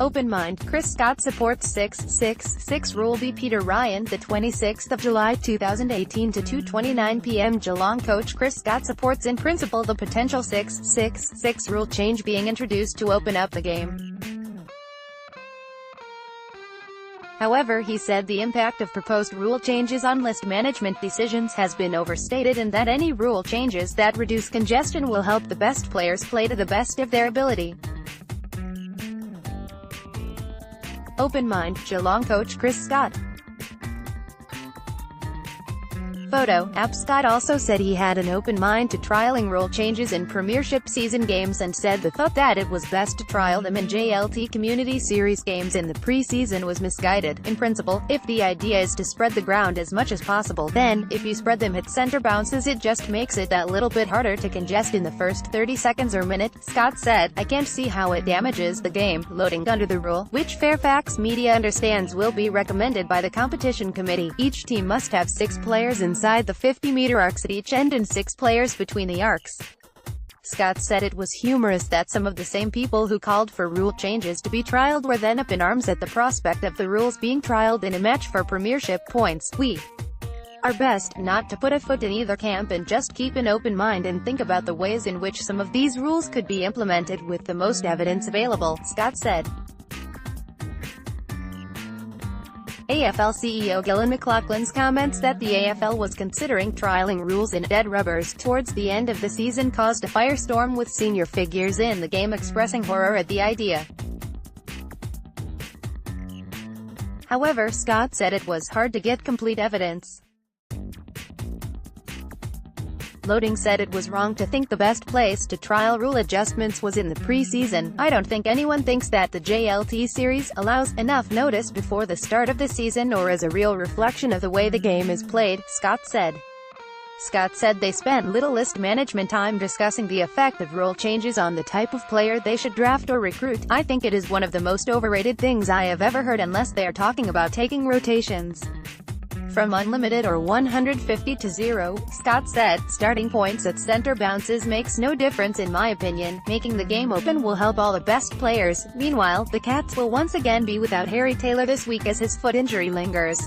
Open mind, Chris Scott supports 666 ruleBy. Peter Ryan, the 26th of July 2018 to 2:29 p.m. Geelong coach Chris Scott supports in principle the potential 666 rule change being introduced to open up the game. However, he said the impact of proposed rule changes on list management decisions has been overstated and that any rule changes that reduce congestion will help the best players play to the best of their ability. Open mind, Geelong coach Chris Scott. Photo, AAPScott also said he had an open mind to trialling rule changes in Premiership season games and said the thought that it was best to trial them in JLT Community Series games in the pre-season was misguided. In principle, if the idea is to spread the ground as much as possible, then, if you spread them at center bounces it just makes it that little bit harder to congest in the first 30 seconds or minute. Scott said, I can't see how it damages the game. Loading under the rule, which Fairfax Media understands will be recommended by the competition committee. Each team must have 6 players inside the 50-meter arcs at each end and 6 players between the arcs. Scott said it was humorous that some of the same people who called for rule changes to be trialed were then up in arms at the prospect of the rules being trialed in a match for Premiership points. We are best not to put a foot in either camp and just keep an open mind and think about the ways in which some of these rules could be implemented with the most evidence available, Scott said. AFL CEO Gillon McLachlan's comments that the AFL was considering trialling rules in dead rubbers towards the end of the season caused a firestorm with senior figures in the game expressing horror at the idea. However, Scott said it was hard to get complete evidence. Loading said it was wrong to think the best place to trial rule adjustments was in the pre-season. I don't think anyone thinks that the JLT series allows enough notice before the start of the season or is a real reflection of the way the game is played, Scott said. Scott said they spent little list management time discussing the effect of rule changes on the type of player they should draft or recruit. I think it is one of the most overrated things I have ever heard unless they are talking about taking rotations from unlimited or 150 to 0, Scott said. Starting points at center bounces makes no difference in my opinion. Making the game open will help all the best players. Meanwhile, the Cats will once again be without Harry Taylor this week as his foot injury lingers.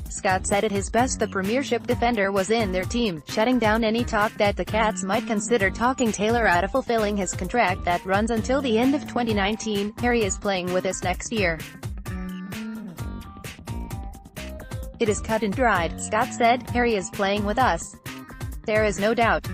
Scott said at his best the Premiership defender was in their team, shutting down any talk that the Cats might consider talking Taylor out of fulfilling his contract that runs until the end of 2019. Harry is playing with us next year. It is cut and dried, Scott said. Harry is playing with us. There is no doubt.